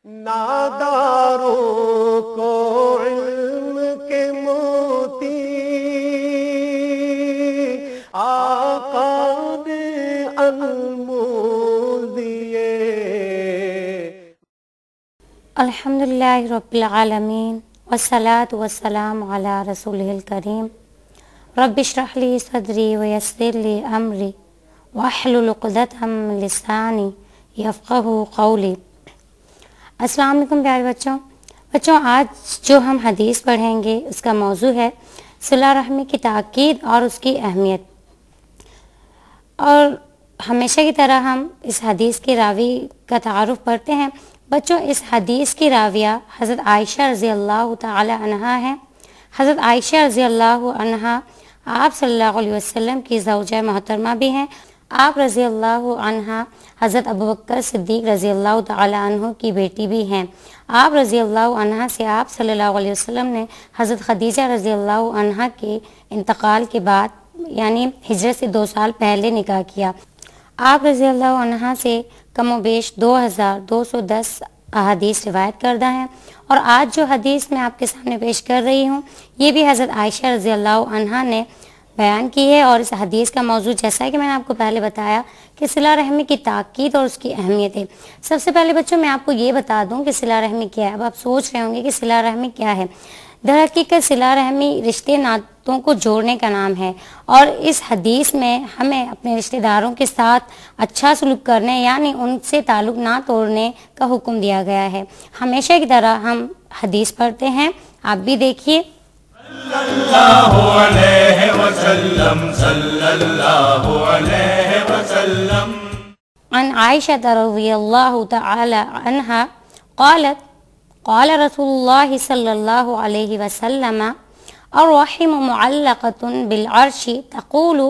ناداروں کو علم کے موتی آقا نے انمول دیے۔ الحمدللہ رب العالمین والصلاة والسلام علی رسولہ الکریم۔ رب اشرح لی صدری ویسر لی امری واحلل عقدۃ من لسانی یفقہوا قولی۔ السلام علیکم پیارے بچوں، آج جو ہم حدیث پڑھیں گے اس کا موضوع ہے صلہ رحمی کی تاکید اور اس کی اہمیت۔ اور ہمیشہ کی طرح ہم اس حدیث کے راوی کا تعارف کرتے ہیں۔ بچوں، اس حدیث کی راویہ حضرت عائشہ رضی اللہ تعالی عنہا ہیں۔ حضرت عائشہ رضی اللہ عنہا آپ صلی اللہ علیہ وسلم کی زوجہ محترمہ بھی ہیں۔ آپ رضی اللہ عنہا حضرت ابوبکر صدیق رضی اللہ تعالی عنہ کی بیٹی بھی ہیں۔ آپ رضی اللہ عنہا سے آپ صلی اللہ علیہ وسلم نے حضرت خدیجہ رضی اللہ عنہا کے انتقال کے بعد یعنی ہجرت سے 2 سال پہلے نکاح کیا۔ آپ رضی اللہ عنہا سے کم و بیش 2210 احادیث روایت کردہ ہیں، اور آج جو حدیث میں آپ کے سامنے پیش کر رہی ہوں یہ بھی حضرت عائشہ رضی اللہ عنہا نے بیان کی ہے۔ اور اس حدیث کا موضوع جیسا کہ میں نے آپ کو پہلے بتایا کہ صلہ رحمی کی تاکید اور اس کی اہمیت ہے۔ سب سے پہلے بچوں میں آپ کو یہ بتا دوں کہ صلہ رحمی کیا ہے۔ اب آپ سوچ رہے ہوں گے کہ صلہ رحمی کیا ہے۔ در حقیقت صلہ رحمی رشتے ناتوں کو جوڑنے کا نام ہے، اور اس حدیث میں ہمیں اپنے رشتہ داروں کے ساتھ اچھا سلوک کرنے یعنی ان سے تعلق نہ توڑنے کا حکم دیا گیا ہے۔ ہمیشہ کی طرح ہم حدیث پڑھتے ہیں، آپ بھی دیکھیے۔ صلی اللہ علیہ وسلم صلی اللہ علیہ وسلم عن عائشہ رضی اللہ تعالی عنہا قالت قال رسول اللہ صلی اللہ علیہ وسلم الرحم معلقۃ بالعرش تقول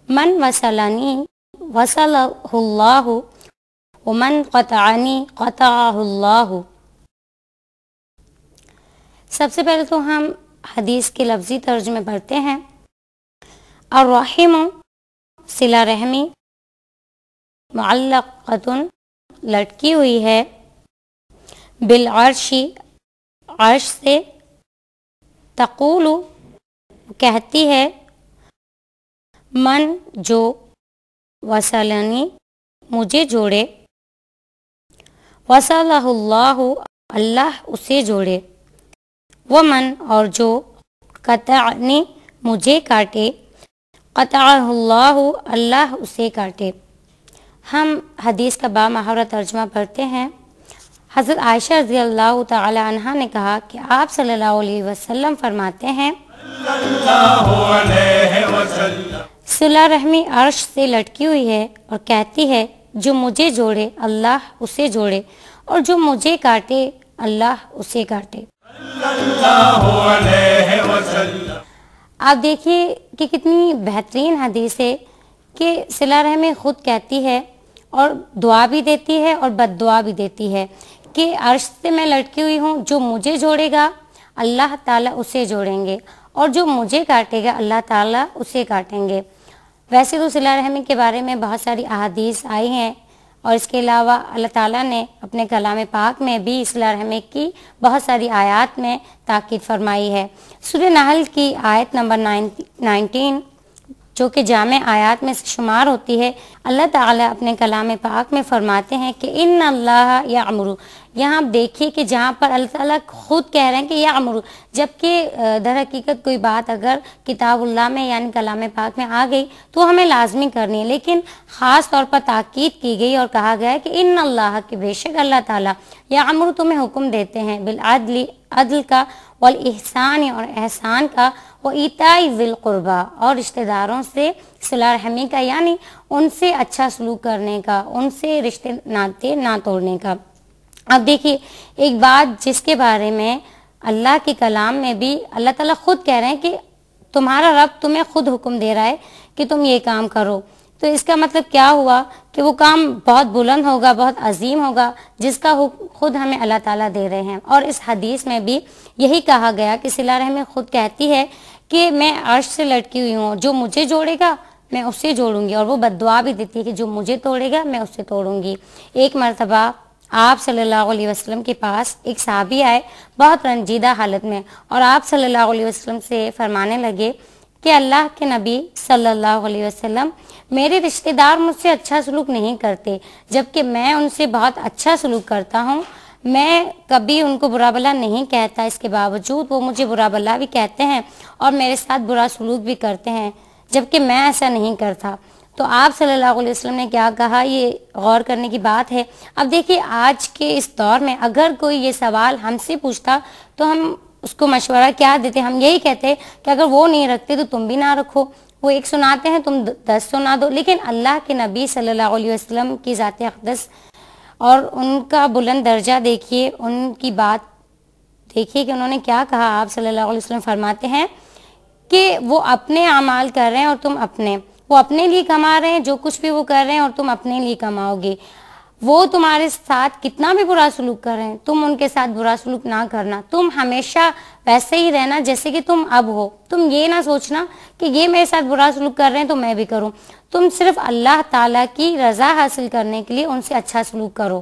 من وصلنی وصلہ اللہ ومن قطعنی قطعہ اللہ۔ سب سے پہلے تو ہم حدیث کے لفظی ترجمے پڑھتے ہیں۔ الرحم صلہ رحمی، معلقۃ لٹکی ہوئی ہے، بالعرش عرش سے، تقول کہتی ہے، من جو، وصلنی مجھے جوڑے، وصلہ اللہ اللہ اسے جوڑے، ومن اور جو، قطعنی مجھے کاٹے، قطعہ اللہ اللہ اسے کاٹے۔ ہم حدیث کا بامحاورہ ترجمہ پڑھتے ہیں۔ حضرت عائشہ رضی اللہ تعالی عنہا نے کہا کہ آپ صلی اللہ علیہ وسلم فرماتے ہیں، صلہ رحمی عرش سے لٹکی ہوئی ہے اور کہتی ہے، جو مجھے جوڑے اللہ اسے جوڑے، اور جو مجھے کاٹے اللہ اسے کاٹے۔ آپ دیکھیے کہ کتنی بہترین حدیث ہے کہ صلہ رحمی خود کہتی ہے اور دعا بھی دیتی ہے اور بد دعا بھی دیتی ہے کہ عرش سے میں لٹکی ہوئی ہوں، جو مجھے جوڑے گا اللہ تعالیٰ اسے جوڑیں گے، اور جو مجھے کاٹے گا اللہ تعالیٰ اسے کاٹیں گے۔ ویسے تو صلہ رحمی کے بارے میں بہت ساری احادیث آئی ہیں، اور اس کے علاوہ اللہ تعالیٰ نے اپنے کلام پاک میں بھی صلہ رحمی کی بہت ساری آیات میں تاکید فرمائی ہے۔ سورہ نحل کی آیت نمبر 19 جو کہ جامع آیات میں سے شمار ہوتی ہے، اللہ تعالیٰ اپنے کلام پاک میں فرماتے ہیں کہ ان اللہ یأمر۔ یہاں آپ دیکھیے کہ جہاں پر اللہ تعالیٰ خود کہہ رہے ہیں کہ یأمر، جبکہ در حقیقت کوئی بات اگر کتاب اللہ میں یعنی کلام پاک میں آ گئی تو ہمیں لازمی کرنی ہے، لیکن خاص طور پر تاکید کی گئی اور کہا گیا ہے کہ ان اللہ کہ بے شک اللہ تعالیٰ یأمر تمہیں حکم دیتے ہیں، بالعدل عدل کا، والاحسان اور احسان کا، وایتاء ذی القربی اور رشتہ داروں سے صلہ رحمی کا یعنی ان سے اچھا سلوک کرنے کا، ان سے رشتے ناطے نہ توڑنے کا۔ اب دیکھیے ایک بات جس کے بارے میں اللہ کے کلام میں بھی اللہ تعالیٰ خود کہہ رہے ہیں کہ تمہارا رب تمہیں خود حکم دے رہا ہے کہ تم یہ کام کرو، تو اس کا مطلب کیا ہوا کہ وہ کام بہت بلند ہوگا، بہت عظیم ہوگا، جس کا حکم خود ہمیں اللہ تعالیٰ دے رہے ہیں۔ اور اس حدیث میں بھی یہی کہا گیا کہ صلہ رحمی خود کہتی ہے کہ میں عرش سے لٹکی ہوئی ہوں، جو مجھے جوڑے گا میں اسے جوڑوں گی، اور وہ بد دعا بھی دیتی ہے کہ جو مجھے توڑے گا میں اسے توڑوں گی۔ ایک مرتبہ آپ صلی اللہ علیہ وسلم کے پاس ایک صحابی آئے بہت رنجیدہ حالت میں، اور آپ صلی اللہ علیہ وسلم سے فرمانے لگے کہ اللہ کے نبی صلی اللہ علیہ وسلم، میرے رشتہ دار مجھ سے اچھا سلوک نہیں کرتے، جبکہ میں ان سے بہت اچھا سلوک کرتا ہوں، میں کبھی ان کو برا بھلا نہیں کہتا، اس کے باوجود وہ مجھے برا بھلا بھی کہتے ہیں اور میرے ساتھ برا سلوک بھی کرتے ہیں، جبکہ میں ایسا نہیں کرتا۔ تو آپ صلی اللہ علیہ وسلم نے کیا کہا، یہ غور کرنے کی بات ہے۔ اب دیکھیے آج کے اس دور میں اگر کوئی یہ سوال ہم سے پوچھتا تو ہم اس کو مشورہ کیا دیتے؟ ہم یہی کہتے کہ اگر وہ نہیں رکھتے تو تم بھی نہ رکھو، وہ ایک سناتے ہیں تم 10 سنا دو۔ لیکن اللہ کے نبی صلی اللہ علیہ وسلم کی ذات اقدس اور ان کا بلند درجہ دیکھیے، ان کی بات دیکھیے کہ انہوں نے کیا کہا۔ آپ صلی اللہ علیہ وسلم فرماتے ہیں کہ وہ اپنے اعمال کر رہے ہیں اور تم اپنے، وہ اپنے لیے کما رہے ہیں، جو کچھ بھی وہ کر رہے ہیں اور تم اپنے لیے کماؤ گے۔ وہ تمہارے ساتھ کتنا بھی برا سلوک کر رہے ہیں، تم ان کے ساتھ برا سلوک نہ کرنا، تم ہمیشہ ویسے ہی رہنا جیسے کہ تم اب ہو۔ تم یہ نہ سوچنا کہ یہ میرے ساتھ برا سلوک کر رہے ہیں تو میں بھی کروں، تم صرف اللہ تعالیٰ کی رضا حاصل کرنے کے لیے ان سے اچھا سلوک کرو۔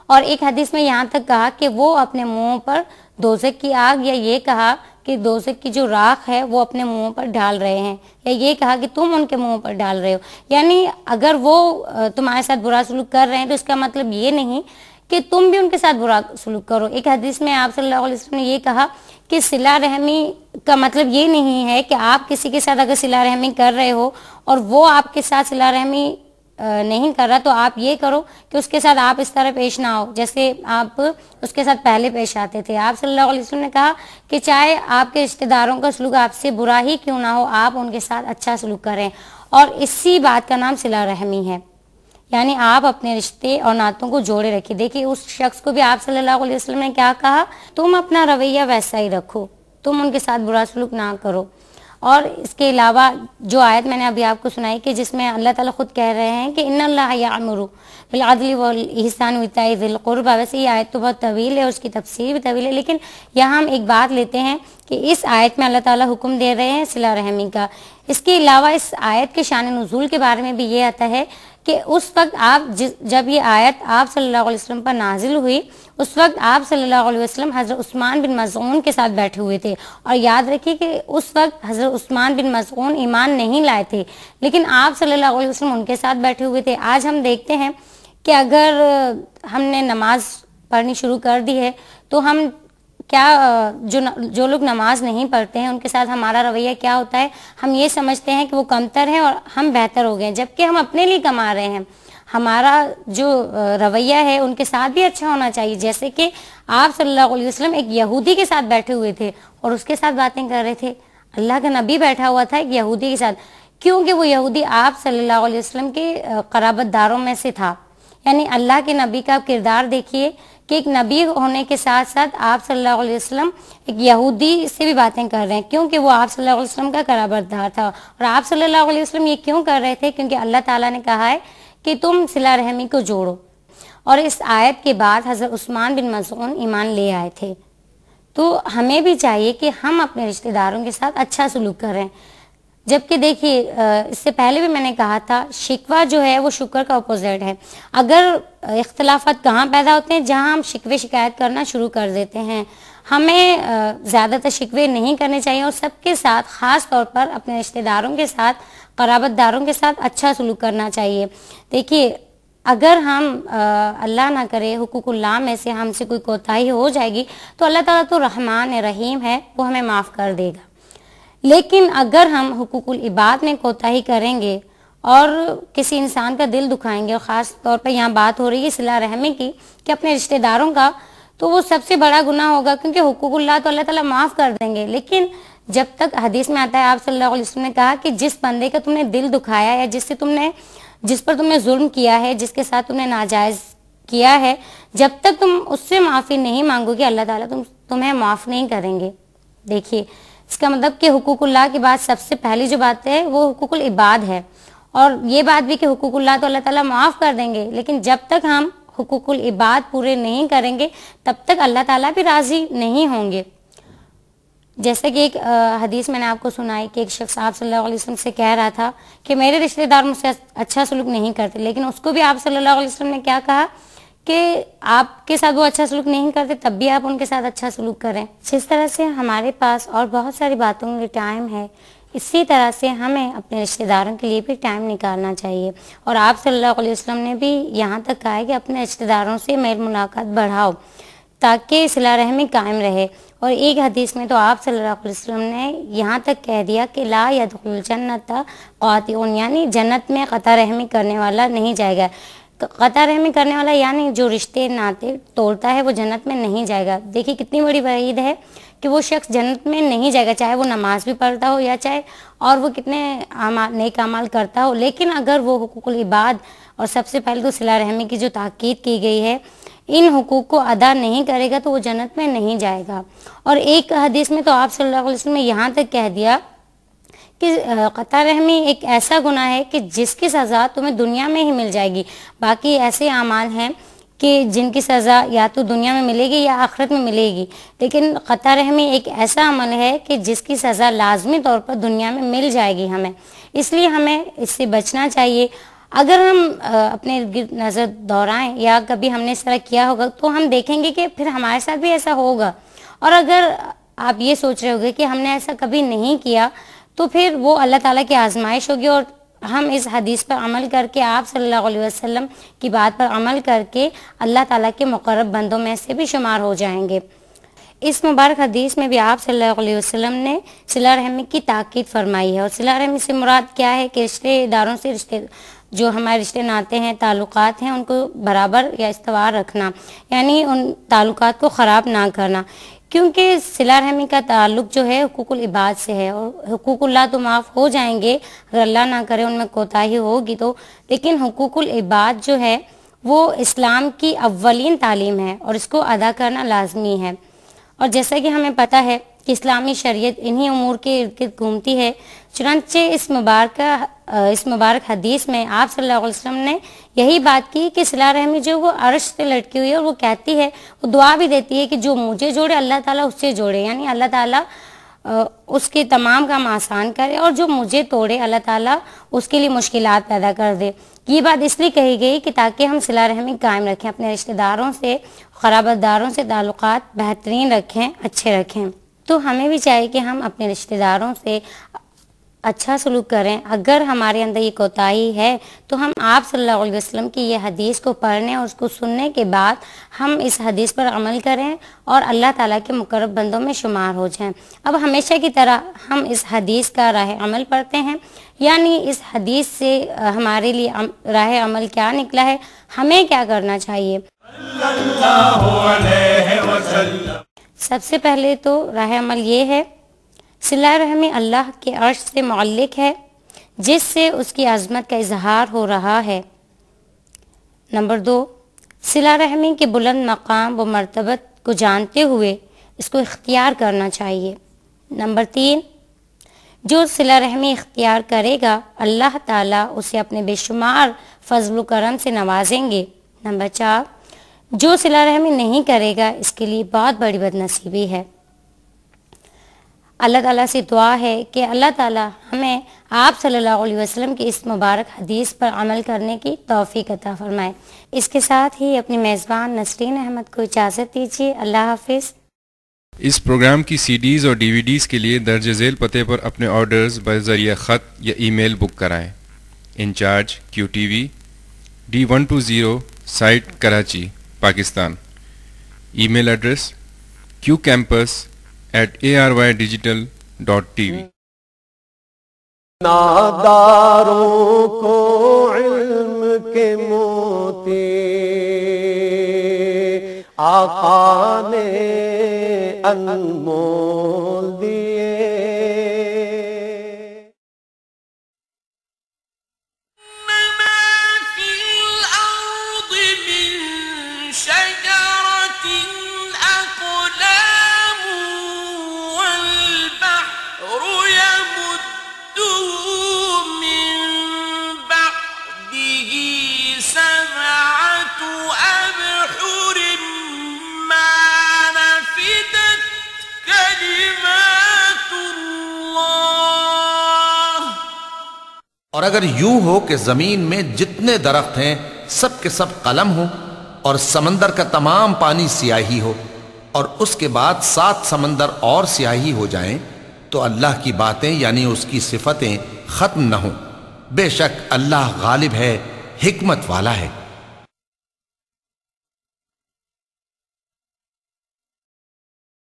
اور ایک حدیث میں یہاں تک کہا کہ وہ اپنے منہ پر دوزخ کی آگ، یا یہ کہا کہ دوزخ کی جو راکھ ہے وہ اپنے منہ پر ڈال رہے ہیں، یا یہ کہا کہ تم ان کے منہ پر ڈال رہے ہو۔ یعنی اگر وہ تمہارے ساتھ برا سلوک کر رہے ہیں تو اس کا مطلب یہ نہیں کہ تم بھی ان کے ساتھ برا سلوک کرو۔ ایک حدیث میں آپ صلی اللہ علیہ وسلم نے یہ کہا کہ صلہ رحمی کا مطلب یہ نہیں ہے کہ آپ کسی کے ساتھ اگر صلہ رحمی کر رہے ہو اور وہ آپ کے ساتھ صلہ رحمی نہیں کر رہا تو آپ یہ کرو کہ اس کے ساتھ آپ اس طرح پیش نہ ہو جیسے آپ اس کے ساتھ پہلے پیش آتے تھے۔ آپ صلی اللہ علیہ وسلم نے کہا کہ چاہے آپ کے رشتہ داروں کا سلوک آپ سے برا ہی کیوں نہ ہو، آپ ان کے ساتھ اچھا سلوک کریں، اور اسی بات کا نام صلہ رحمی ہے۔ یعنی آپ اپنے رشتے اور ناتوں کو جوڑے رکھیے۔ دیکھیے اس شخص کو بھی آپ صلی اللہ علیہ وسلم نے کیا کہا، تم اپنا رویہ ویسا ہی رکھو، تم ان کے ساتھ برا سلوک نہ کرو۔ اور اس کے علاوہ جو آیت میں نے ابھی آپ کو سنائی کہ جس میں اللہ تعالیٰ خود کہہ رہے ہیں کہ ان اللہ یأمر بالعدل والاحسان وایتاء ذی القربی، ویسے یہ آیت تو بہت طویل ہے، اس کی تفسیر بھی طویل ہے، لیکن یہاں ہم ایک بات لیتے ہیں کہ اس آیت میں اللہ تعالیٰ حکم دے رہے ہیں صلہ رحمی کا۔ اس کے علاوہ اس آیت کے شان نزول کے بارے میں بھی یہ آتا ہے کہ اس وقت جب یہ آیت آپ صلی اللہ علیہ وسلم پر نازل ہوئی، اس وقت آپ صلی اللہ علیہ وسلم حضرت عثمان بن مظعون کے ساتھ بیٹھے ہوئے تھے، اور یاد رکھیے کہ اس وقت حضرت عثمان بن مظعون ایمان نہیں لائے تھے، لیکن آپ صلی اللہ علیہ وسلم ان کے ساتھ بیٹھے ہوئے تھے۔ آج ہم دیکھتے ہیں کہ اگر ہم نے نماز پڑھنی شروع کر دی ہے تو ہم کیا جو لوگ نماز نہیں پڑھتے ہیں ان کے ساتھ ہمارا رویہ کیا ہوتا ہے، ہم یہ سمجھتے ہیں کہ وہ کمتر ہیں اور ہم بہتر ہو گئے، جبکہ ہم اپنے لیے کما رہے ہیں۔ ہمارا جو رویہ ہے ان کے ساتھ بھی اچھا ہونا چاہیے، جیسے کہ آپ صلی اللہ علیہ وسلم ایک یہودی کے ساتھ بیٹھے ہوئے تھے اور اس کے ساتھ باتیں کر رہے تھے۔ اللہ کا نبی بیٹھا ہوا تھا ایک یہودی کے ساتھ، کیونکہ وہ یہودی آپ صلی اللہ علیہ وسلم کے قرابت داروں میں سے تھا۔ یعنی اللہ کے نبی کا کردار دیکھیے کہ ایک نبی ہونے کے ساتھ ساتھ آپ صلی اللہ علیہ وسلم ایک یہودی سے بھی باتیں کر رہے ہیں، کیونکہ وہ آپ صلی اللہ علیہ وسلم کا قرابت دار تھا۔ اور آپ صلی اللہ علیہ وسلم یہ کیوں کر رہے تھے؟ کیونکہ اللہ تعالیٰ نے کہا ہے کہ تم صلہ رحمی کو جوڑو، اور اس آیت کے بعد حضرت عثمان بن مظعون ایمان لے آئے تھے۔ تو ہمیں بھی چاہیے کہ ہم اپنے رشتہ داروں کے ساتھ اچھا سلوک کریں، جبکہ دیکھیے اس سے پہلے بھی میں نے کہا تھا شکوہ جو ہے وہ شکر کا اپوزٹ ہے۔ اگر اختلافات کہاں پیدا ہوتے ہیں؟ جہاں ہم شکوے شکایت کرنا شروع کر دیتے ہیں۔ ہمیں زیادہ تر شکوے نہیں کرنے چاہیے، اور سب کے ساتھ خاص طور پر اپنے رشتہ داروں کے ساتھ، قرابت داروں کے ساتھ اچھا سلوک کرنا چاہیے۔ دیکھیے اگر ہم اللہ نہ کرے حقوق اللہ میں سے ہم سے کوئی کوتاہی ہو جائے گی تو اللہ تعالیٰ تو رحمان رحیم ہے، وہ ہمیں معاف کر دے گا۔ لیکن اگر ہم حقوق العباد میں کوتاہی کریں گے اور کسی انسان کا دل دکھائیں گے، اور خاص طور پر یہاں بات ہو رہی ہے صلہ رحمی کی کہ اپنے رشتہ داروں کا، تو وہ سب سے بڑا گناہ ہوگا، کیونکہ حقوق اللہ تو اللہ تعالیٰ معاف کر دیں گے، لیکن جب تک حدیث میں آتا ہے آپ صلی اللہ علیہ وسلم نے کہا کہ جس بندے کا تم نے دل دکھایا یا جس پر تم نے ظلم کیا ہے، جس کے ساتھ تم نے ناجائز کیا ہے، جب تک تم اس سے معافی نہیں مانگو گے اللہ تعالیٰ تمہیں معاف نہیں کریں گے۔ دیکھیے اس کا مطلب کہ حقوق اللہ کے بعد سب سے پہلی جو بات ہے وہ حقوق العباد ہے، اور یہ بات بھی کہ حقوق اللہ تو اللہ تعالیٰ معاف کر دیں گے، لیکن جب تک ہم حقوق العباد پورے نہیں کریں گے تب تک اللہ تعالیٰ بھی راضی نہیں ہوں گے۔ جیسے کہ ایک حدیث میں نے آپ کو سنائی کہ ایک شخص آپ صلی اللہ علیہ وسلم سے کہہ رہا تھا کہ میرے رشتہ دار مجھ سے اچھا سلوک نہیں کرتے، لیکن اس کو بھی آپ صلی اللہ علیہ وسلم نے کیا کہا کہ آپ کے ساتھ وہ اچھا سلوک نہیں کرتے تب بھی آپ ان کے ساتھ اچھا سلوک کریں. جس طرح سے ہمارے پاس اور بہت ساری باتوں کے لیے ٹائم ہے، اسی طرح سے ہمیں اپنے رشتہ داروں کے لیے بھی ٹائم نکالنا چاہیے. اور آپ صلی اللہ علیہ وسلم نے بھی یہاں تک کہا ہے کہ اپنے رشتہ داروں سے میل ملاقات بڑھاؤ تاکہ صلہ رحمی قائم رہے. اور ایک حدیث میں تو آپ صلی اللہ علیہ وسلم نے یہاں تک کہہ دیا کہ لا يدخل الجنت قاطع، یعنی جنت میں قطع رحمی کرنے والا نہیں جائے گا. قطع رحمی کرنے والا یعنی جو رشتے ناطے توڑتا ہے وہ جنت میں نہیں جائے گا. دیکھیے کتنی بڑی وعید ہے کہ وہ شخص جنت میں نہیں جائے گا، چاہے وہ نماز بھی پڑھتا ہو یا چاہے اور وہ کتنے نیک اعمال کرتا ہو، لیکن اگر وہ حقوق العباد اور سب سے پہلے تو صلہ رحمی کی جو تاکید کی گئی ہے ان حقوق کو ادا نہیں کرے گا تو وہ جنت میں نہیں جائے گا. اور ایک حدیث میں تو آپ صلی اللہ علیہ وسلم نے یہاں تک کہہ دیا کہ قطع رحمی ایک ایسا گناہ ہے کہ جس کی سزا تمہیں دنیا میں ہی مل جائے گی. باقی ایسے اعمال ہیں کہ جن کی سزا یا تو دنیا میں ملے گی یا آخرت میں ملے گی، لیکن قطع رحمی ایک ایسا عمل ہے کہ جس کی سزا لازمی طور پر دنیا میں مل جائے گی ہمیں. اس لیے ہمیں اس سے بچنا چاہیے. اگر ہم اپنے نظر دورائیں یا کبھی ہم نے اس طرح کیا ہوگا تو ہم دیکھیں گے کہ پھر ہمارے ساتھ بھی ایسا ہوگا. اور اگر آپ یہ سوچ رہے ہوگے کہ ہم نے ایسا کبھی نہیں کیا تو پھر وہ اللہ تعالیٰ کی آزمائش ہوگی، اور ہم اس حدیث پر عمل کر کے آپ صلی اللہ علیہ وسلم کی بات پر عمل کر کے اللہ تعالیٰ کے مقرب بندوں میں سے بھی شمار ہو جائیں گے. اس مبارک حدیث میں بھی آپ صلی اللہ علیہ وسلم نے صلہ رحمی کی تاکید فرمائی ہے. اور صلہ رحمی سے مراد کیا ہے کہ رشتے داروں سے جو ہمارے رشتے ناتے ہیں، تعلقات ہیں، ان کو برابر یا استوار رکھنا، یعنی ان تعلقات کو خراب نہ کرنا. کیونکہ صلہ رحمی کا تعلق جو ہے حقوق العباد سے ہے، اور حقوق اللہ تو معاف ہو جائیں گے اگر اللہ نہ کرے ان میں کوتاہی ہوگی تو، لیکن حقوق العباد جو ہے وہ اسلام کی اولین تعلیم ہے اور اس کو ادا کرنا لازمی ہے. اور جیسا کہ ہمیں پتہ ہے کہ اسلامی شریعت انہی امور کے ارد گرد گھومتی ہے، چنانچہ اس مبارک حدیث میں آپ صلی اللہ علیہ وسلم نے یہی بات کی کہ صلہ رحمی جو وہ عرش سے لٹکی ہوئی ہے، اور وہ کہتی ہے، وہ دعا بھی دیتی ہے کہ جو مجھے جوڑے اللہ تعالیٰ اس سے جوڑے، یعنی اللہ تعالیٰ اس کے تمام کام آسان کرے، اور جو مجھے توڑے اللہ تعالیٰ اس کے لیے مشکلات پیدا کر دے. یہ بات اس لیے کہی گئی کہ تاکہ ہم صلہ رحمی قائم رکھیں، اپنے رشتہ داروں سے، قرابت داروں سے تعلقات بہترین رکھیں، اچھے رکھیں. تو ہمیں بھی چاہیے کہ ہم اپنے رشتہ داروں سے اچھا سلوک کریں. اگر ہمارے اندر یہ کوتاہی ہے تو ہم آپ صلی اللہ علیہ وسلم کی یہ حدیث کو پڑھنے اور اس کو سننے کے بعد ہم اس حدیث پر عمل کریں اور اللہ تعالیٰ کے مقرب بندوں میں شمار ہو جائیں. اب ہمیشہ کی طرح ہم اس حدیث کا راہ عمل پڑھتے ہیں، یعنی اس حدیث سے ہمارے لیے راہ عمل کیا نکلا ہے، ہمیں کیا کرنا چاہیے. سب سے پہلے تو راہ عمل یہ ہے، صلہ رحمی اللہ کے عرش سے معلق ہے جس سے اس کی عظمت کا اظہار ہو رہا ہے. نمبر 2، صلہ رحمی کے بلند مقام و مرتبت کو جانتے ہوئے اس کو اختیار کرنا چاہیے. نمبر 3، جو صلہ رحمی اختیار کرے گا اللہ تعالیٰ اسے اپنے بے شمار فضل و کرم سے نوازیں گے. نمبر 4، جو صلہ رحمی نہیں کرے گا اس کے لیے بہت بڑی بد نصیبی ہے. اللہ تعالیٰ سے دعا ہے کہ اللہ تعالیٰ ہمیں آپ صلی اللہ علیہ وسلم کی اس مبارک حدیث پر عمل کرنے کی توفیق عطا فرمائے. اس کے ساتھ ہی اپنی میزبان نسرین احمد کو اجازت دیجیے. اللہ حافظ. اس پروگرام کی سی ڈیز اور ڈی وی ڈیز کے لیے درج ذیل پتے پر اپنے آرڈرز بذریعہ خط یا ای میل بک کرائیں. Incharge QTV D120 site Karachi Pakistan. Email address qcampus@arydigital.tv. ناداروں کو علم کے موتی آقا نے انمول دیے. اور اگر یوں ہو کہ زمین میں جتنے درخت ہیں سب کے سب قلم ہوں اور سمندر کا تمام پانی سیاہی ہو اور اس کے بعد 7 سمندر اور سیاہی ہو جائیں تو اللہ کی باتیں یعنی اس کی صفتیں ختم نہ ہوں۔ بے شک اللہ غالب ہے، حکمت والا ہے۔